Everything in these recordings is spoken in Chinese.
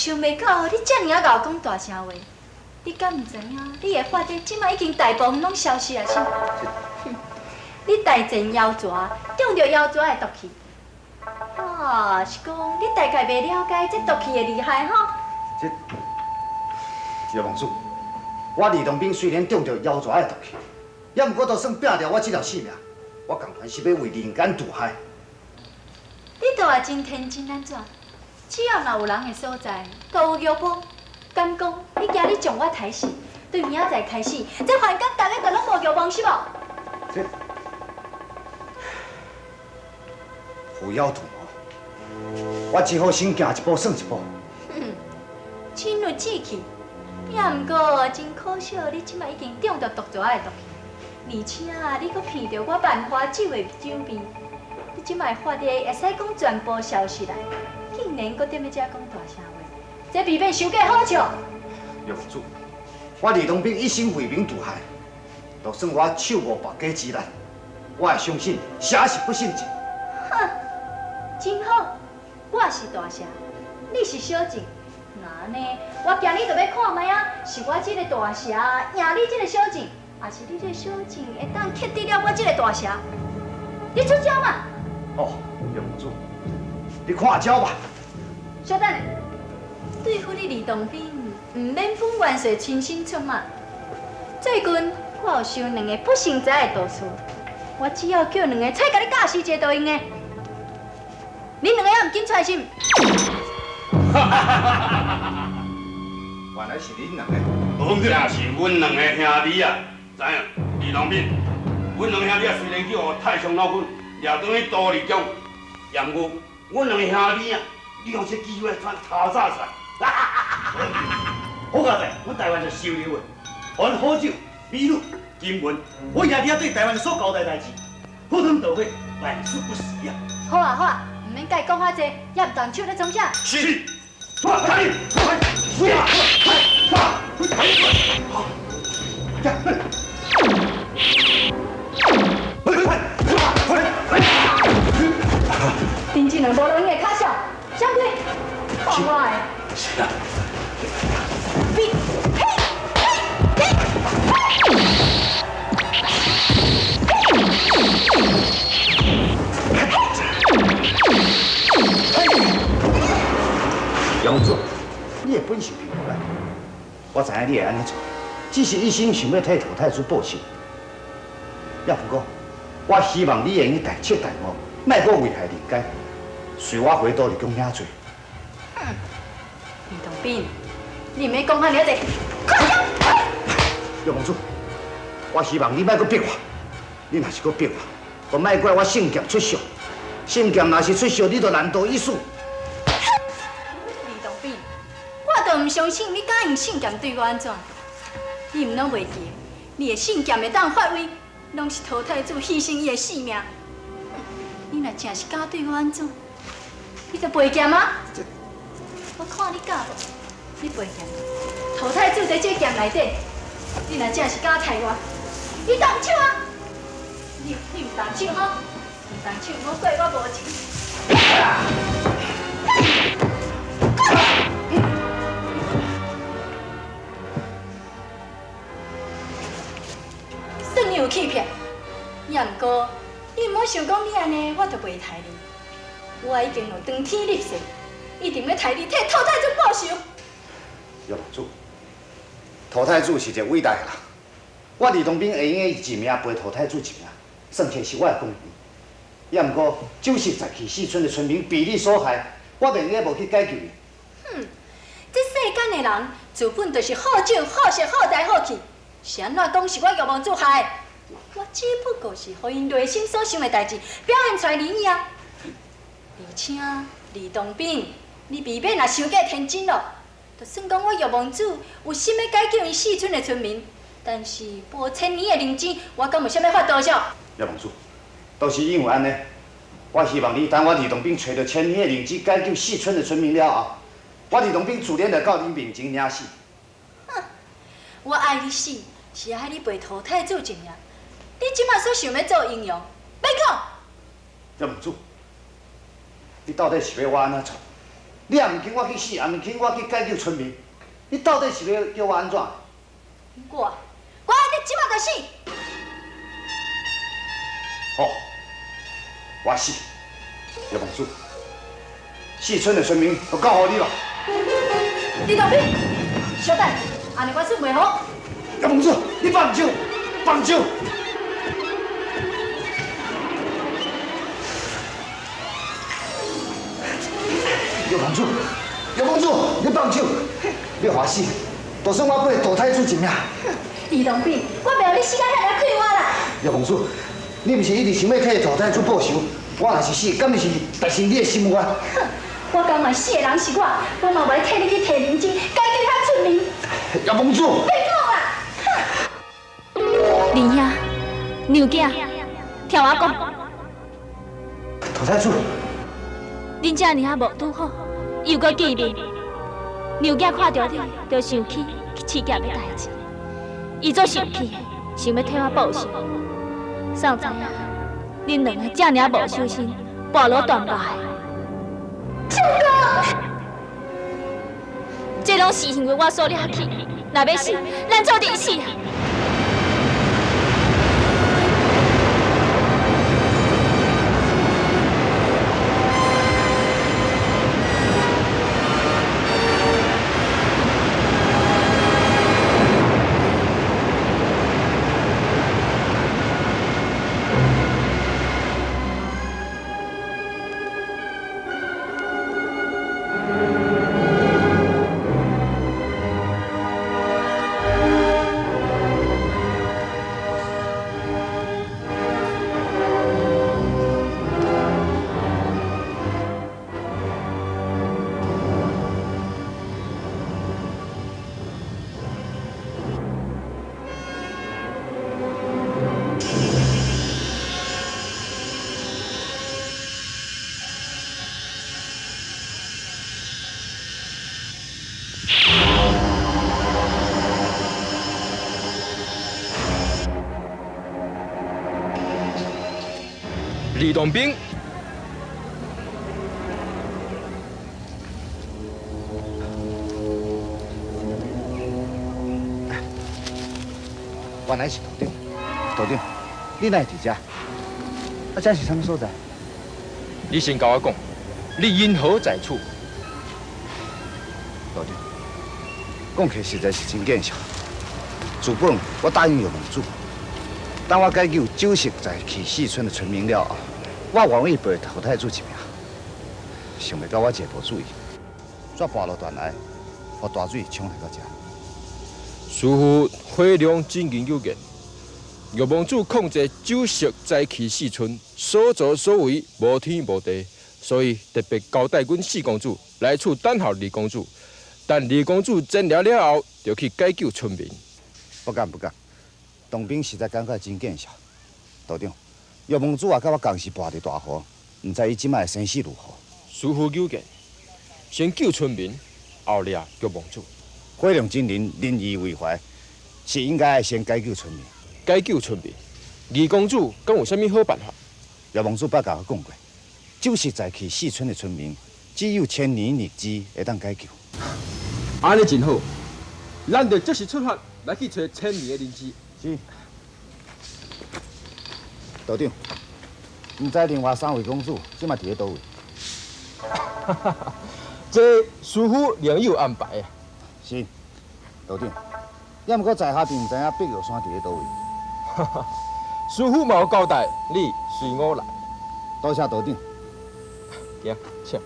想袂到你遮尔啊敖讲大声话，你敢毋知影？你的法律即摆已经大部分拢消失啊！是？你大前腰蛇，中着腰蛇的毒气。啊，是讲你大概袂了解这毒气的厉害吼？叶王主，我李东兵虽然中着妖蛇的毒气，也毋过都算拼着我这条性命。我共款是要为人间渡海。你倒也真天真安怎？只要若有人的所在，都有药包。敢讲你惊你将我抬死，对明仔载开始，这凡间大家都拢无药包是无？这狐妖图谋，我只好先行一步算一步。亲如志气，也毋过真可惜，你即摆已经中着毒蛇的毒气，而且你阁骗着我万花酒的酒味，你即摆法律会使讲全部消失来，竟然阁踮咧遮讲大声话，这比免伤过好笑。叶公主，我李东兵一心为民渡海，就算我手无败家之力，我会相信侠是不胜酒。哼，真好，我是大侠，你是小静。那安尼，我今日就要看卖啊，是我这个大侠赢你这个小静，还是你这个小静会当克得了我这个大侠？你出招嘛！好，叶公主，你看招吧。小等下，对付你李东兵，唔免封元帅亲身出马。最近我有收2个不成才的道士，我只要叫2个菜甲你教死一个就用的。恁2个也唔紧出来心。原来是恁2个，正是阮2个兄弟啊！知影？李东兵，阮2个兄弟啊，虽然去互太上老君掠倒去都立宫，也毋过阮2个兄弟啊，利用这机会赚头早出来。好佳哉，阮台湾就收了的，含好酒、美女、金文，我兄弟啊对台湾所交代代志，赴汤蹈火，万事不实啊！好啊好啊，唔免甲伊讲遐济，也唔动手咧创啥。是，快点，快，真正的无人会卡笑，相对，看我的。是啊。比，杨主，你的本事并不赖，我知影你会安尼做，只是一心想要替陶太子报仇。也不过，我希望你会用大彻大悟，莫阁危害人间，随我回到立功遐做。李东斌，你唔免讲遐尔济，快点！叶公主，我希望你莫阁逼我，你若是阁逼我，就莫怪我性剑出鞘。性剑若是出鞘，你就难逃一死。李东斌，我都唔相信你敢用性剑对我安怎？你唔拢袂记，你的性剑会当发威，拢是陶太子牺牲伊的性命。你若真是敢对我安怎？你就背剑吗？我看你敢无？你背剑，陶太子在这剑内底，你若真是敢杀我，你动手啊！你唔动手吼？唔动手，我怪我无情。算你有欺骗，也毋过你唔好想讲你安尼，我就袂杀你。我已经用长天立誓，一定要替你替陶太子报仇。叶公主，陶太子是一个伟大的人，我李东兵会用伊一命陪陶太子一命，算起是我的公平。也毋过就是在去四村的村民被你所害，我袂用无去解救伊。这世间的人自本就是好酒、好色、好财、好气，是安怎讲是我玉皇子害的？我只不过是互因内心所想的代志表现出来而已啊。而且李东斌，你未免也伤过天真咯。就算讲我玉皇子有心要解救因四村的村民，但是无1000年的认真，我敢有啥物法度少？叶公主，都是因为安尼，我希望你等我李东兵找到1000年的灵芝解救四村的村民了后，我李东兵自然就到你面前领死。哼，我爱你死，是爱你陪陶太子一命。你即马所想要做英雄，别讲。叶公主，你到底是要我安怎做？你也唔肯我去死，也唔肯我去解救村民，你到底是要叫我安怎？我爱你即马就死。好，我死，叶公主，四村的村民都交互你了。李东平，小等，安尼我算袂好。叶公主，你放手，放手！叶公主，叶公主，你放手！你欢喜，就算我被堕胎出一命。李东平，我袂让你时间遐尔快活啦。叶公主，你毋是一直想要替堕胎主报仇？我若是死，敢毋是达成你的心愿？哼，我讲嘛，死的人是我嘛袂替你去摕人质，解救遐村民。叶公主，别讲啦！林兄，牛囝，听我讲，堕胎主，恁遮尔啊无拄好，又搁见面。牛囝看到你，就想起去刺劫的代志，伊做生气，想要替我报仇。谁知影，恁两个遮尔无小心，暴露断败。秋哥，这拢是因为我所惹起，若要死，咱注定死啊！李东兵，原来是道长，道长，你哪会伫遮？啊，这是什么所在？你先甲我讲，你因何在此？道长，讲起实在是真见笑。自本我答应叶公主，当我解救九色在起四村的村民了后，我愿意陪头太子一命。想袂到我一个无注意，却跋落断来，互大水冲来到遮。师傅火量真经有见，玉皇主控制九色灾区四村，所作所为无天无地，所以特别交代阮四公主来此等候二公主。但二公主诊疗了后，就去解救村民。不敢不敢，当兵实在感觉真见笑。道长，玉皇主也甲我同时跋伫大河，唔知伊即摆生死如何。师傅有见，先救村民，后掠玉皇主。火龙真人仁义为怀，是应该先解救村民。解救村民，二公主敢有啥物好办法？玉皇主捌甲我讲过，就是在去四村的村民，只有1000年日子会当解救。安尼真好，咱就即时出发来去找1000年的灵芝。是。道长，唔知另外3位公主即马伫咧倒位？这师傅另有安排啊。是。道长，也毋过在下并唔知影碧玉山伫咧倒位。师傅嘛有交代，你随我来。多谢道长。行，请。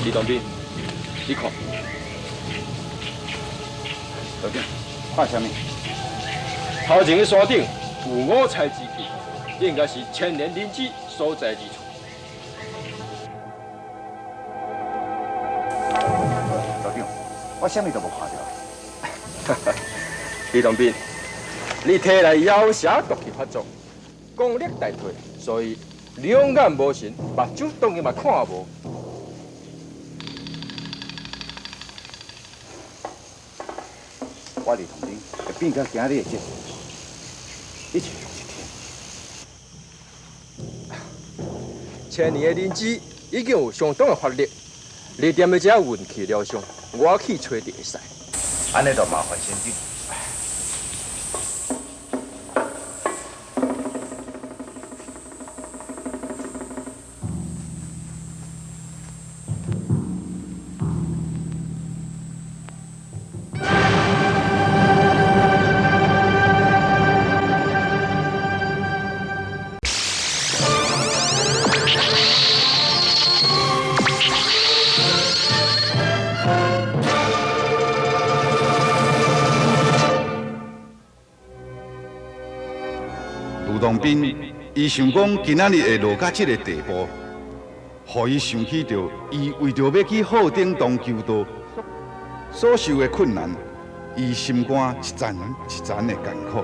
李当兵，你看，老弟，看什么？头前的山顶有五彩之气，应该是千年灵芝所在之处。老弟，我什么都无看到。李当兵，你摕来妖邪毒气发作，功力大退，所以两眼无神，目睭当然嘛看无。我李同兵会变到今日的这，一切用一天。千年的灵芝已经有相当的法力，你踮在这运气疗伤，我去找就会使。安尼就麻烦先生。卢当兵，伊想讲今仔日会落到这个地步，互伊想起着伊为着要去号顶当求道所受的困难，伊心肝一层一层的艰苦。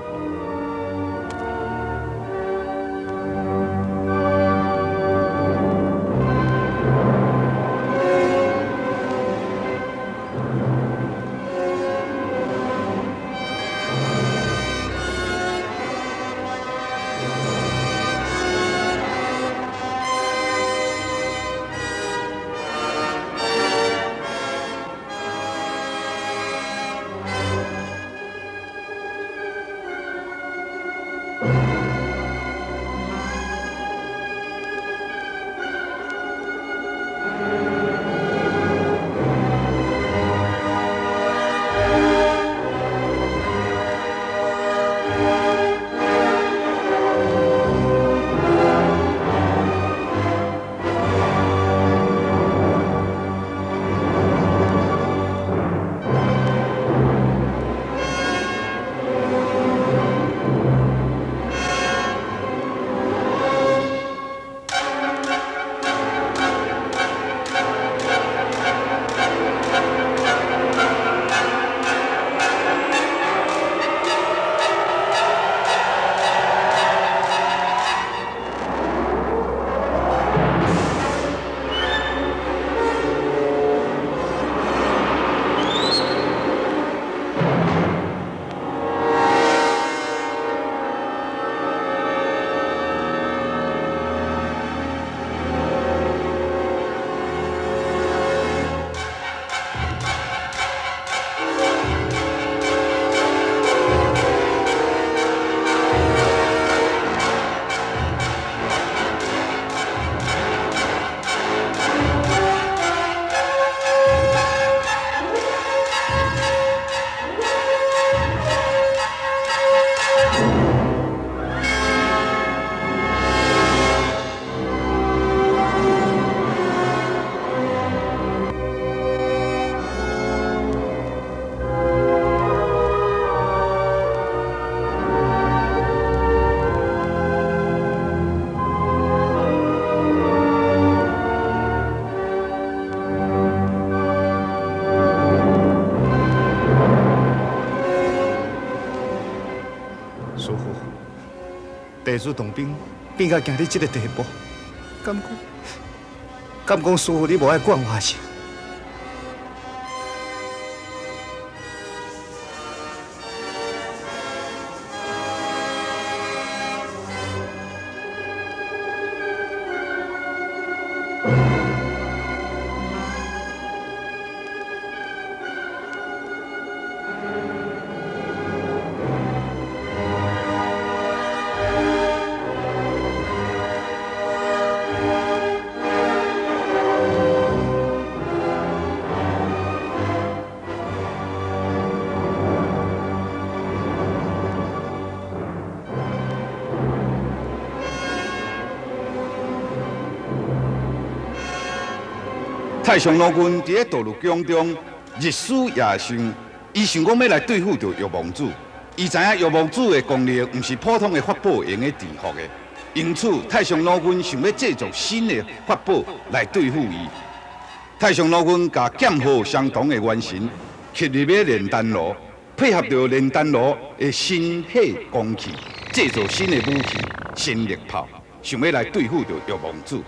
地主当兵变到今日这个地步，敢讲师傅你无爱管我是？太上老君伫咧道路宫中日思夜想，伊想讲要来对付着玉皇子。伊知影玉皇子的功力毋是普通的法宝用的制服的，因此太上老君想要制作新的法宝来对付伊。太上老君甲剑火相同的元神吸入了炼丹炉，配合着炼丹炉的新火光气，制作新的武器新力炮，想要来对付着玉皇子。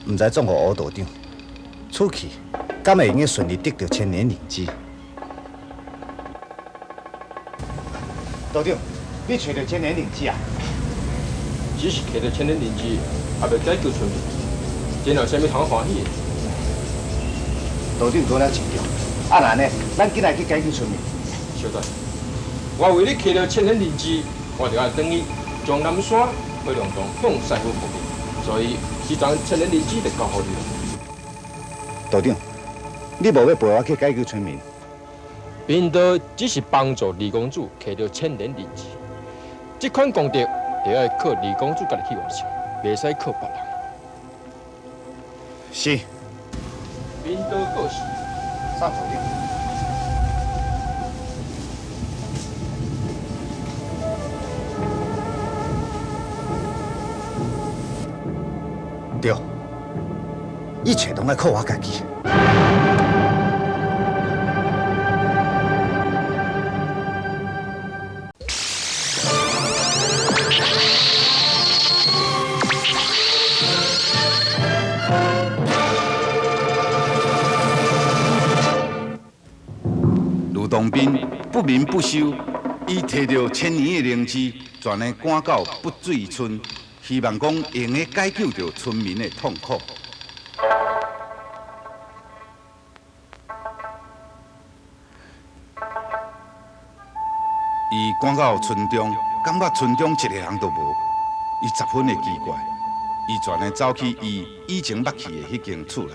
唔知总互吴道长，出去敢会用个顺利得到千年灵芝？道长，你找到千年灵芝啊？只是摕到千年灵芝，也未解救村民，真有啥物通欢喜的？道长讲了真对，啊那呢，咱今仔去解救村民。小段，我为你摕到千年灵芝，我就要等于将南山回龙洞向师傅复命，所以这张千年灵芝就交予你了。道长，你无要陪我去解救村民？贫道只是帮助李公主摕到千年灵芝，这款功德就要靠李公主家己去完成，袂使靠别人。是。贫道告辞。上道长。对，一切拢要靠我家己。卢洞宾不眠不休，伊摕到千年的灵芝，全个赶到不水村，希望讲用个解救着村民的痛苦。伊赶到村中，感觉村中一个人都无，伊十分的奇怪，伊全个走去伊以前捌去的迄间厝内。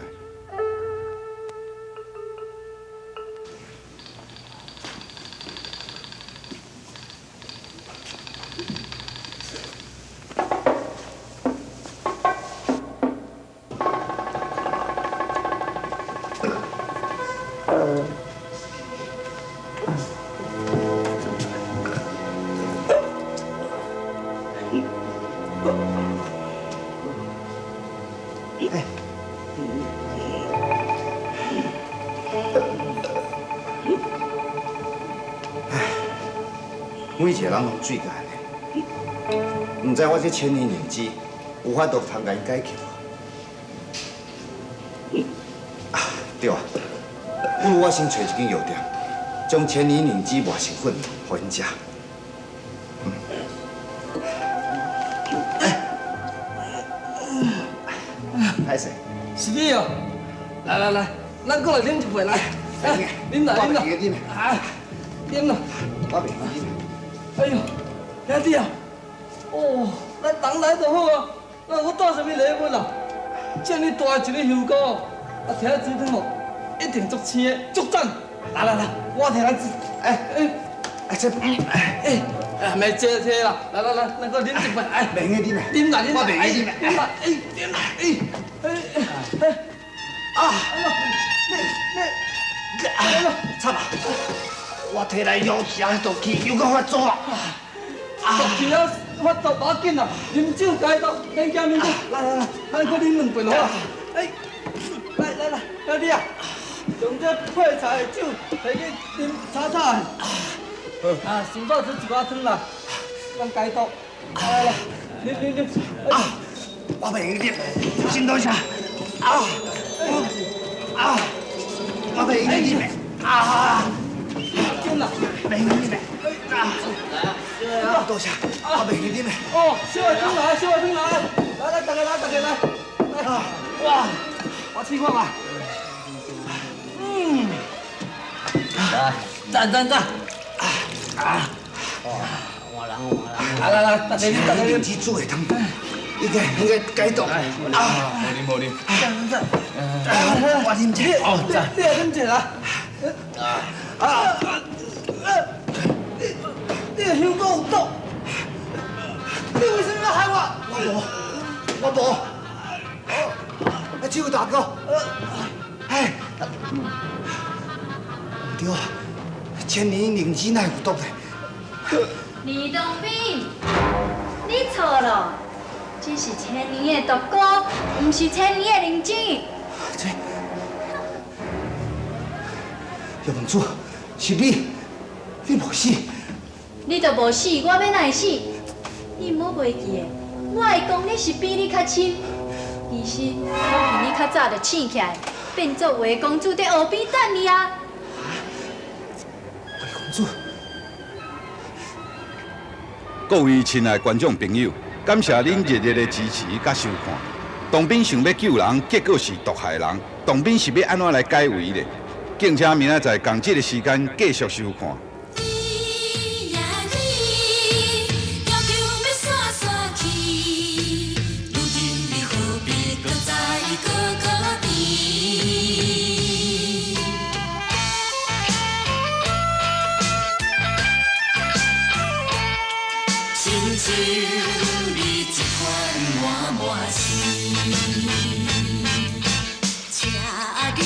每一个人拢水干的，唔知我这千年灵芝有法度通甲伊解救无？啊，对啊，不如我先找一间药店，将千年灵芝磨成粉，互因食。歹势。是你哦，来来来，咱过来啉一杯来，啉来啉来，啉啦。我袂记。哎呦，兄弟啊，哦，咱人来就好啊，那我带什么礼物啊？这么大一个香菇，啊，摕来煮汤哦，一定足青的，足赞。来来来，我摕来煮。这袂借摕啦，来来来，咱搁啉一杯，袂用啉啊，啉来啉来，我袂用啉啊，啉来，惨啊！我摕来药吃毒气，又搁发作啊！毒气啊，发作无要紧啦，啉酒解毒，免惊免惊。来来来，咱搁啉两杯落啊！来来来，兄弟啊，用这配菜的酒来去啉炒炒的。啊，先倒出一碗汤啦，咱解毒。来来来，啉。我袂用你，真多谢。我袂用你的。真啦，袂用你的。多谢，我袂用你的。哦，小卫生来，小卫生来，来，大家来，大家来。哇，我试看嘛。赞。换人。来，大家你。煮煮的汤，应该解冻。无啉。赞。我啉这。哦，赞。你也啉这啦。你的香港有毒，你为什么要害我？我无。酒大哥。哎。对啊，千年灵芝哪有毒嘞？李东斌，你错了，这是千年的毒菇，不是千年的灵芝。这杨主，是你无死。你就无死，我要哪会死？你唔好袂记的，我会讲你是比你较亲。其实我比你较早就醒起来，变作魏公主在河边等你啊。魏公主。各位亲爱观众朋友，感谢恁热烈的支持甲收看。当兵想要救人，结果是毒害人。当兵是要安怎来解围呢？敬请明仔载同这个时间继续收看。像你一款满心，请你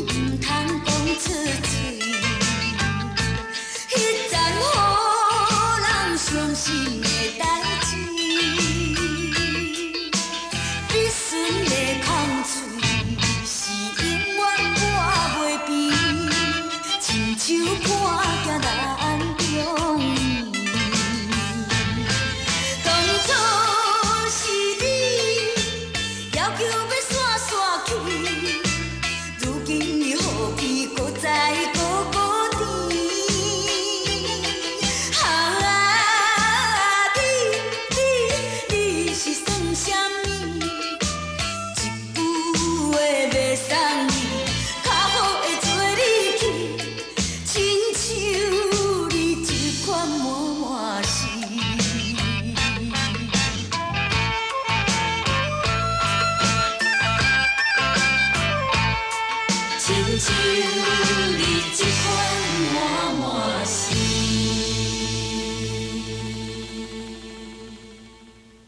唔通讲出嘴，迄件好人伤心的代志，必须的空嘴是永远我袂变，亲像破镜难中。亲像你